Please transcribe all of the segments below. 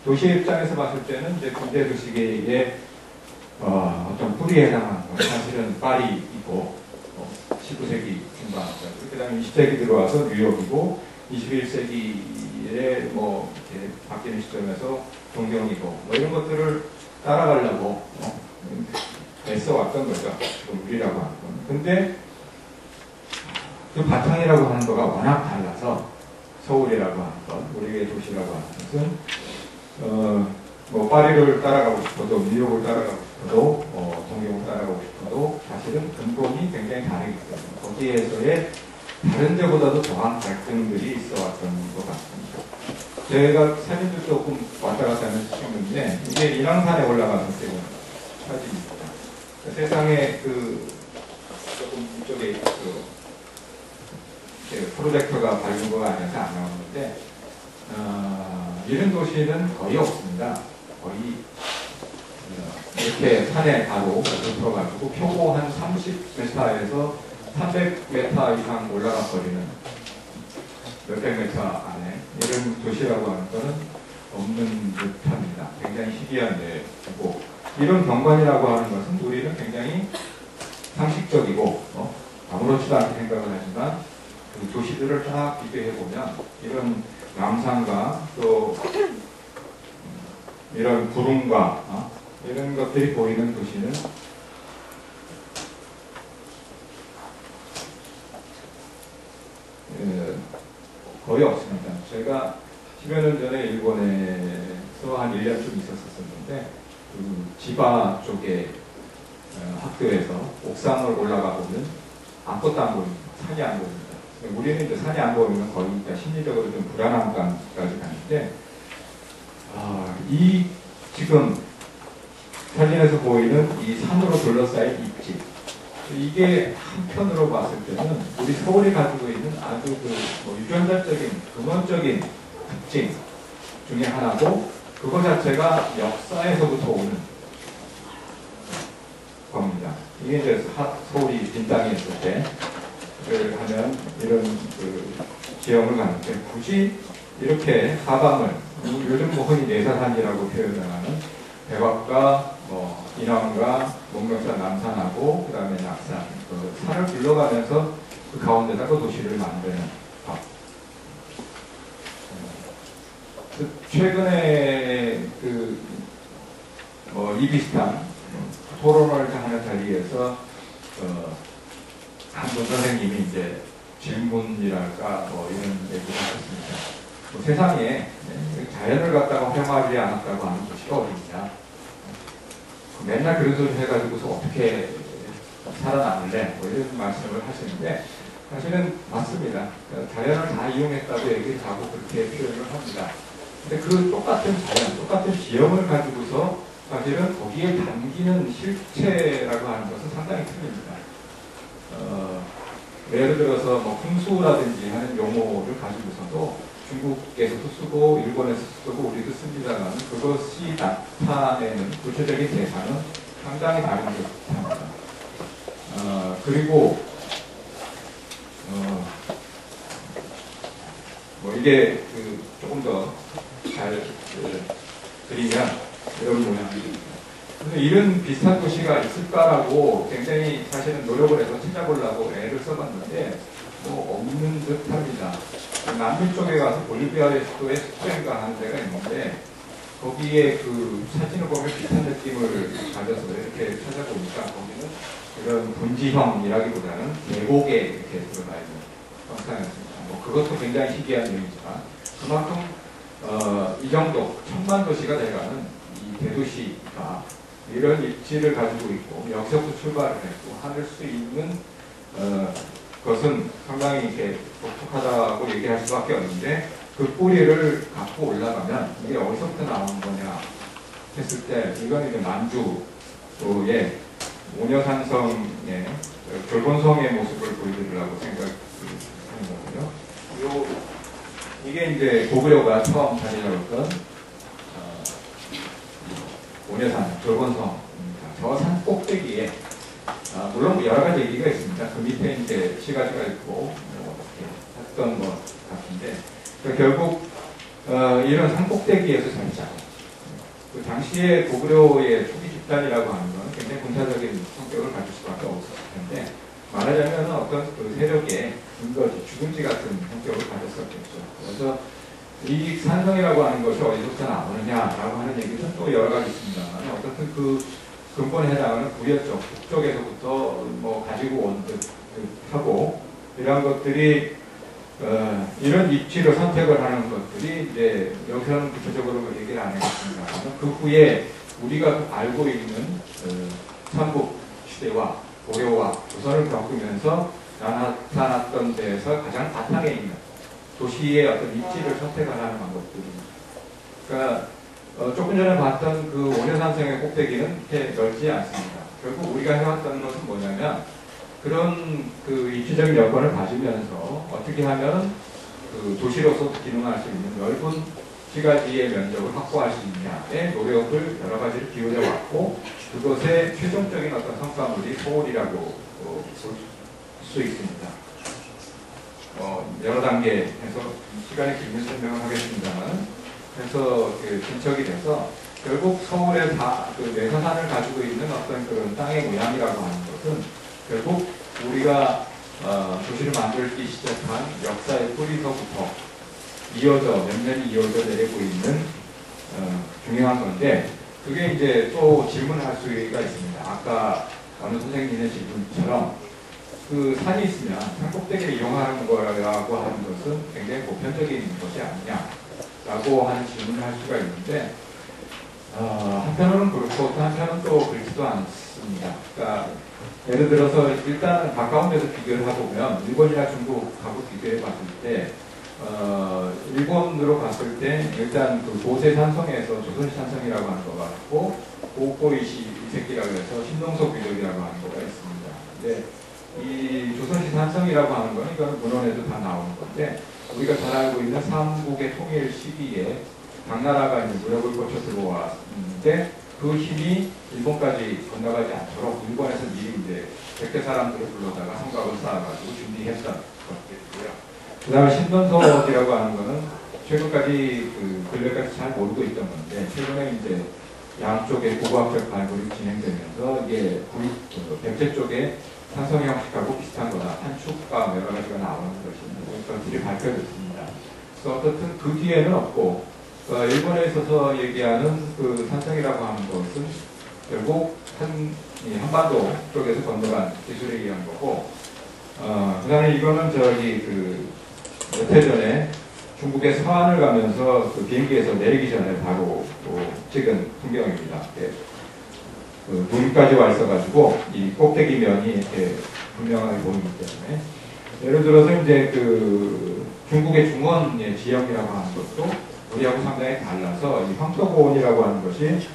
도시의 입장에서 봤을 때는 이제 근대 도시계의 어떤 뿌리에 해당하는 건 사실은 파리이고 19세기 중반, 그 다음에 20세기 들어와서 뉴욕이고 21세기에 뭐 이렇게 바뀌는 시점에서 동경이고 뭐 이런 것들을 따라가려고 애써 왔던 거죠. 지금 우리라고 하는 건. 근데 그 바탕이라고 하는 거가 워낙 달라서 서울이라고 하는 것, 우리의 도시라고 하는 것은 뭐 파리를 따라가고 싶어도 뉴욕을 따라가고 싶어도 동경을 따라가고 싶어도 사실은 근본이 굉장히 다르기 때문에 거기에서의 다른 데보다도 더한 갈등들이 있어 왔던 것 같습니다. 제가 사진도 조금 왔다 갔다 하면서 찍는데 이게 인왕산에 올라가서 찍은 사진입니다. 세상에 조금 이쪽에 프로젝터가 밝은 거가 아니어서 안 나오는데 이런 도시는 거의 없습니다. 거의 이렇게 산에 바로 들어가지고 표고 한 30m에서 300m 이상 올라가 버리는 몇백 미터 안에 이런 도시라고 하는 것은 없는 듯합니다. 굉장히 희귀한 예고 이런 경관이라고 하는 것은 우리는 굉장히 상식적이고 아무렇지도 않게 생각을 하지만 그 도시들을 쫙 비교해보면 이런 남산과 또 이런 구름과 이런 것들이 보이는 도시는 거의 없습니다. 제가 10여 년 전에 일본에서 한 1년쯤 있었었는데 그 지바 쪽에 학교에서 옥상을 올라가 보면 아무것도 안 보입니다. 산이 안 보입니다. 우리는 이제 산이 안 보이면 거의 심리적으로 좀 불안한 감까지 가는데 이 지금 사진에서 보이는 이 산으로 둘러싸인 입지 이게 한편으로 봤을 때는 우리 서울이 가지고 있는 아주 유전자적인 근원적인 특징 중에 하나고 그거 자체가 역사에서부터 오는 겁니다. 이게 이제 서울이 빈땅에 있을 때 하면 이런 지형을 가는데 굳이 이렇게 사방을 요즘 흔히 내사산이라고 표현하는 백악과 인왕과 목명산 남산하고 그 다음에 낙산 산을 둘러가면서 그 가운데다가 도시를 만드는 것. 최근에 이 비슷한 토론을 하는 자리에서 한 분 선생님이 이제 질문이랄까 이런 얘기를 하셨습니다. 세상에 자연을 갖다가 활용하지 않았다고 하는 도시가 어디냐. 맨날 그런 소리 해가지고서 어떻게 살아남을래? 이런 말씀을 하시는데 사실은 맞습니다. 자연을 다 이용했다고 얘기를 하고 그렇게 표현을 합니다. 근데 그 똑같은 자연, 똑같은 지형을 가지고서 사실은 거기에 담기는 실체라고 하는 것은 상당히 틀립니다. 예를 들어서 풍수라든지 하는 용어를 가지고서도 중국에서도 쓰고 일본에서 쓰고 우리도 씁니다만 그것이 나타내는 구체적인 대상은 상당히 다른 듯합니다. 그리고 이게 조금 더 잘 그리면 이런 모양입니다. 이런 비슷한 도시가 있을까라고 굉장히 사실은 노력을 해서 찾아보려고 애를 써봤는데 없는 듯합니다. 남미 쪽에 가서 볼리비아에서의 스프랭가 하는 데가 있는데 거기에 사진을 보면 비슷한 느낌을 가져서 이렇게 찾아보니까 거기는 이런 분지형이라기보다는 계곡에 이렇게 들어가 있는 형상이었습니다. 그것도 굉장히 희귀한 일이지만 그만큼 이 정도 천만 도시가 돼가는 이 대도시가 이런 입지를 가지고 있고 여기서부터 출발을 했고 할 수 있는 것은 상당히 이렇게 독특하다고 얘기할 수밖에 없는데 그 뿌리를 갖고 올라가면 이게 어디서부터 나오는 거냐 했을 때 이건 이제 만주의 오녀산성의 졸본성의 모습을 보여드리려고 생각하는 거고요. 이게 이제 고구려가 처음 자리잡았던 오녀산 졸본성입니다. 저 산 꼭대기에 물론 여러 가지 얘기가 있습니다. 그 밑에 이제 시가지가 있고 이렇게 했던 것 같은데 결국 이런 산 꼭대기에서 자리 잡았죠. 당시에 고구려의 초기 집단이라고 하는 건 굉장히 군사적인 성격을 가질 수밖에 없었을 텐데, 말하자면 어떤 그 세력의 근거지, 주둔지 같은 성격을 가졌었겠죠. 그래서 이 산성이라고 하는 것이 어디서부터 나오느냐라고 하는 얘기는 또 여러 가지 있습니다만, 어쨌든 그 근본에 해당하는 구려 쪽, 북쪽에서부터 뭐 가지고 온 듯하고, 이러한 것들이 이런 입지를 선택을 하는 것들이 이제 여기서는 구체적으로 얘기를 안 해봤습니다. 그 후에 우리가 알고 있는 삼국 시대와 고려와 조선을 겪으면서 나타났던 데에서 가장 바탕에 있는 도시의 어떤 입지를 선택을 하는 방법들입니다. 그러니까 조금 전에 봤던 그 원효산성의 꼭대기는 이렇게 넓지 않습니다. 결국 우리가 해왔던 것은 뭐냐면, 그런 그 입지적인 여건을 가지면서 어떻게 하면 그 도시로서 기능할 수 있는 넓은 시가지의 면적을 확보할 수 있냐에 노력을 여러 가지를 기울여 왔고, 그것의 최종적인 어떤 성과물이 서울이라고 볼 수 있습니다. 여러 단계에서 시간이 길면 설명을 하겠습니다만, 그래서 그 진척이 돼서 결국 서울의 그 내사산을 가지고 있는 어떤 그런 땅의 모양이라고 하는 것은 결국 우리가 도시를 만들기 시작한 역사의 뿌리서부터 몇 년이 이어져 내리고 있는 중요한 건데, 그게 이제 또 질문할 수가 있습니다. 아까 어느 선생님의 질문처럼 그 산이 있으면 산 꼭대기를 이용하는 거라고 하는 것은 굉장히 보편적인 것이 아니냐라고 하는 질문을 할 수가 있는데, 한편으로는 그렇고 또 한편은 또 그렇지도 않습니다. 그러니까 예를 들어서 일단 가까운 데서 비교를 해보면 일본이나 중국하고 비교해 봤을 때 일본으로 갔을 때 일단 그 고세 산성에서 조선시 산성이라고 하는 거가 있고, 고고이시 이색기라고 해서 신동석 귀족이라고 하는 거가 있습니다. 근데 이 조선시 산성이라고 하는 건 이건 문헌에도 다 나오는 건데, 우리가 잘 알고 있는 삼국의 통일 시기에 각 나라가 이제 무력을 거쳐 들어왔는데, 그 힘이 일본까지 건너가지 않도록 일본에서 미리 이제 100대 사람들을 불러다가 성곽을 쌓아가지고 준비했던 것들이고요. 그 다음에 신동석이라고 하는 거는 최근까지 근래까지 잘 모르고 있던 건데, 최근에 이제 양쪽에 고고학적 발굴이 진행되면서 이게 백제 쪽에 산성 형식하고 비슷한 거다, 한축과 여러 가지가 나오는 것들이 밝혀졌습니다. 그래서 어떻든 그 뒤에는 없고, 일본에 있어서 얘기하는 그 산성이라고 하는 것은 결국 한반도 쪽에서 건너간 기술에 의한 거고, 그 다음에 이거는 몇 해 전에 중국의 서안을 가면서 그 비행기에서 내리기 전에 바로 찍은 풍경입니다. 눈까지 와 있어가지고 이 꼭대기 면이 이렇게 분명하게 보이기 때문에, 예를 들어서 이제 그 중국의 중원의 지형이라고 하는 것도 우리하고 상당히 달라서 이 황토고원이라고 하는 것이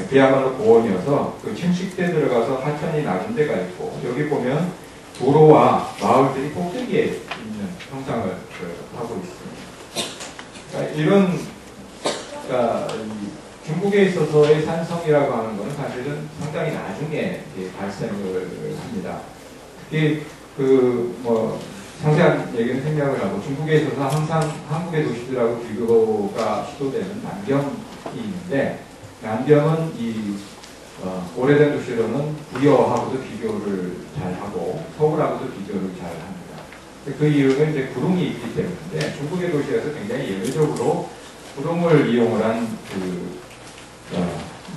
그야말로 고원이어서 그 침식대 들어가서 하천이 낮은 데가 있고, 여기 보면 도로와 마을들이 꼭대기에 있는 형상을 하고 있습니다. 그러니까 중국에 있어서의 산성이라고 하는 것은 사실은 상당히 나중에 발생을 합니다. 특히 상세한 얘기는 생략을 하고, 중국에 있어서 항상 한국의 도시들하고 비교가 시도되는 남경이 있는데, 남경은 오래된 도시로는 부여하고도 비교를 잘하고 서울하고도 비교를 잘합니다. 그 이유는 이제 구름이 있기 때문인데, 중국의 도시에서 굉장히 예외적으로 구름을 이용을 한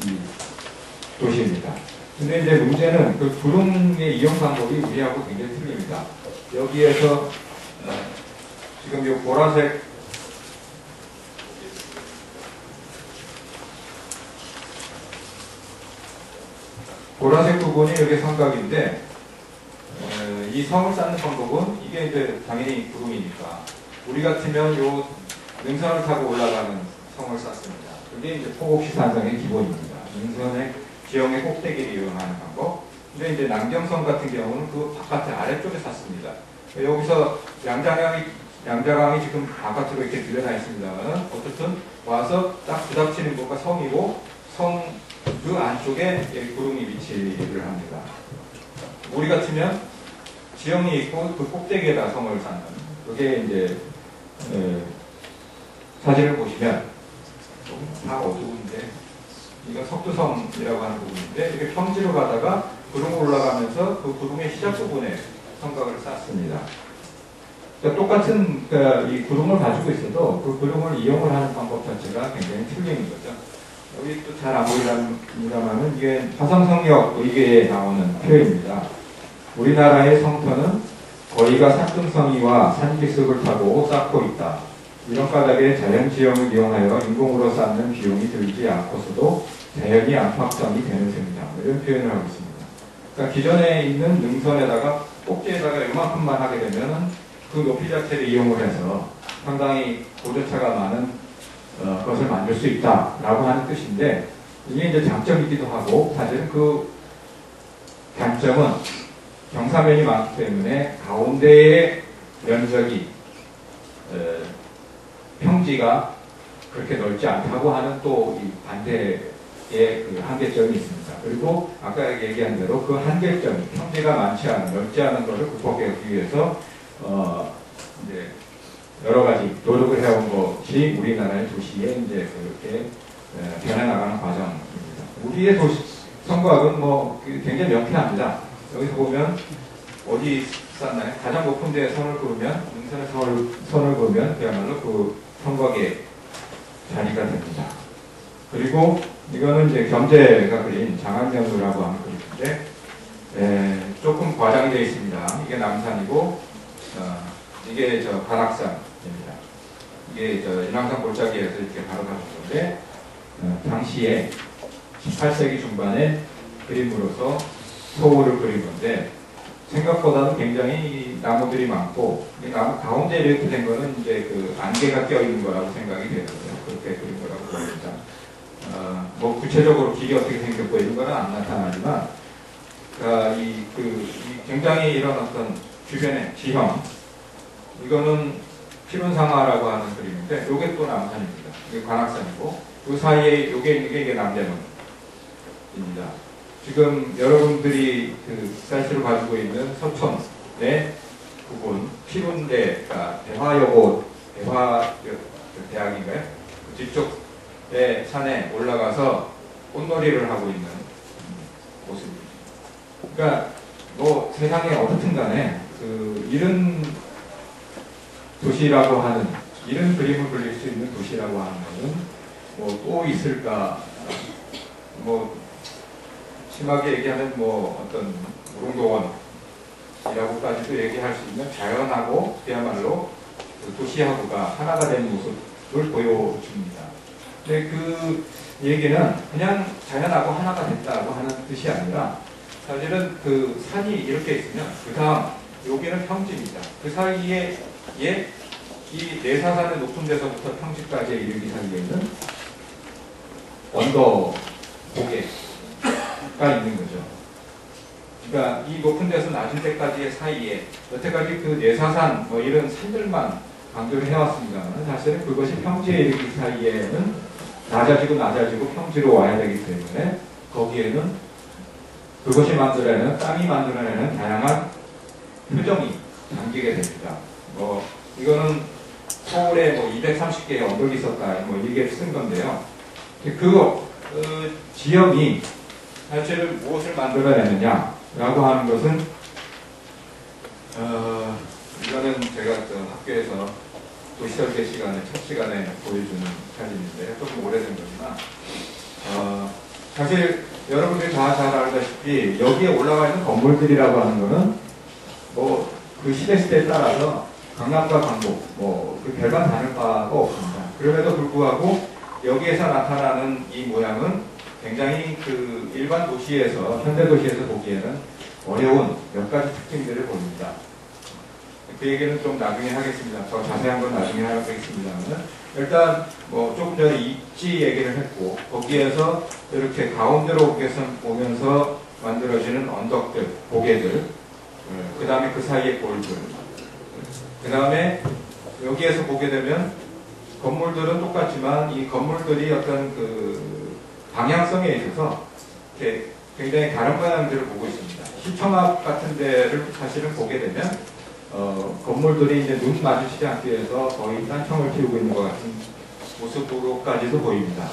이 도시입니다. 근데 이제 문제는 그 구름의 이용 방법이 우리하고 굉장히 틀립니다. 여기에서 지금 이 보라색 부분이 여기 삼각인데, 이 성을 쌓는 방법은 이게 이제 당연히 구름이니까 우리 같으면 요 능선을 타고 올라가는 성을 쌓습니다. 그게 이제 포곡시 산성의 기본입니다. 능선의 지형의 꼭대기를 이용하는 방법. 근데 이제 남경성 같은 경우는 그 바깥에 아래쪽에 쌓습니다. 여기서 양자강이 지금 바깥으로 이렇게 들려나 있습니다만, 어쨌든 와서 딱 부닥치는 곳가 성이고, 성 그 안쪽에 구름이 위치를 합니다. 우리 같으면 지형이 있고 그 꼭대기에다 성을 쌓는, 그게 이제 사진을 보시면 다 어두운데 이건 석두성이라고 하는 부분인데 이렇게 평지로 가다가 구름으로 올라가면서 그 구름의 시작 부분에 성곽을 쌓습니다. 그러니까 똑같은 이 구름을 가지고 있어도 그 구름을 이용을 하는 방법 자체가 굉장히 틀린 거죠. 여기 또 잘 안 보이랍니다만은 이게 화성성역 의궤에 나오는 표현입니다. 우리나라의 성터는 거리가 산등성이와 산기슭을 타고 쌓고 있다. 이런 까닭에 자연지형을 이용하여 인공으로 쌓는 비용이 들지 않고서도 자연이 안팎성이 되는 셈이다. 이런 표현을 하고 있습니다. 그러니까 기존에 있는 능선에다가 꼭지에다가 이만큼만 하게 되면 그 높이 자체를 이용을 해서 상당히 고저차가 많은 것을 만들 수 있다라고 하는 뜻인데 이게 이제 장점이기도 하고 사실은 그 단점은 경사면이 많기 때문에 가운데의 면적이 평지가 그렇게 넓지 않다고 하는 또 이 반대의 그 한계점이 있습니다. 그리고 아까 얘기한 대로 그 한계점, 평지가 많지 않은, 넓지 않은 것을 극복하기 위해서 이제 여러 가지 노력을 해온 것이 우리나라의 도시에 이제 그렇게 변해나가는 과정입니다. 우리의 도시 성곽은 뭐 굉장히 명쾌합니다. 여기서 보면 어디 쌓나요? 가장 높은 데에 선을 그으면, 능선에 선을 그으면 그야말로 그 성곽의 자리가 됩니다. 그리고 이거는 이제 겸재가 그린 장안경루라고 하는 그림인데 조금 과장되어 있습니다. 이게 남산이고 이게 저 관악산입니다. 이게 저 인왕산 골짜기에서 이렇게 바로 가는 건데 당시에 18세기 중반에 그림으로서 서울을 그린 건데 생각보다는 굉장히 나무들이 많고 이 나무 가운데 이렇게 된 거는 이제 그 안개가 껴 있는 거라고 생각이 되거든요. 그렇게 그린 거라고 봅니다. 뭐 구체적으로 길이 어떻게 생겼고 이런 거는 안 나타나지만 이 굉장히 이런 어떤 주변의 지형 이거는 피룬상하라고 하는 그림인데 요게 또 남산입니다. 이게 관악산이고 그 사이에 요게 있는 게 이게 남대문입니다. 지금 여러분들이 그 사이트를 가지고 있는 서촌의 부분 피룬대가 대화여고 대학인가요? 뒤쪽의 산에 올라가서 꽃놀이를 하고 있는 모습입니다. 그러니까 뭐 세상에 어떻든 간에 이런 도시라고 하는 이런 그림을 그릴 수 있는 도시라고 하는 것은 뭐 또 있을까? 뭐 심하게 얘기하면 뭐 어떤 무릉도원이라고까지도 얘기할 수 있는 자연하고 그야말로 그 도시하고가 하나가 된 모습을 보여줍니다. 근데 그 얘기는 그냥 자연하고 하나가 됐다고 하는 뜻이 아니라 사실은 그 산이 이렇게 있으면 그 다음 여기는 평지입니다. 그 사이에 이 내사산의 높은 데서부터 평지까지 이르기 사이에는 언덕 고개가 있는 거죠. 그러니까 이 높은 데서 낮은 데까지의 사이에 여태까지 그 내사산 뭐 이런 산들만 강조를 해왔습니다만 사실은 그것이 평지에 이르기 사이에는 낮아지고 평지로 와야 되기 때문에 거기에는 그것이 만들어내는 땅이 만들어내는 다양한 표정이 담기게 됩니다. 뭐 이거는 서울에 뭐 230개의 언덕이 있었다 뭐 이게 쓴 건데요. 그 지형이 사실은 무엇을 만들어내느냐라고 하는 것은 이거는 제가 학교에서 도시설계 시간에 첫 시간에 보여주는 사진인데 조금 오래된 거지만 사실 여러분들이 다 잘 알다시피 여기에 올라가 있는 건물들이라고 하는 거는 뭐 그 시대에 따라서 강남과 강북 그 별반 다를 바가 없습니다. 그럼에도 불구하고 여기에서 나타나는 이 모양은 굉장히 그 일반 도시에서 현대 도시에서 보기에는 어려운 몇 가지 특징들을 보입니다. 그 얘기는 좀 나중에 하겠습니다. 더 자세한 건 나중에 하겠습니다만 일단 뭐 조금 전에 입지 얘기를 했고 거기에서 이렇게 가운데로 오면서 만들어지는 언덕들, 고개들 그 다음에 그 사이의 골들 그 다음에 여기에서 보게 되면 건물들은 똑같지만 이 건물들이 어떤 그 방향성에 있어서 이렇게 굉장히 다른 모양들을 보고 있습니다. 시청 앞 같은 데를 사실은 보게 되면 건물들이 이제 눈 마주치지 않기 위해서 거의 딴청을 피우고 있는 것 같은 모습으로까지도 보입니다.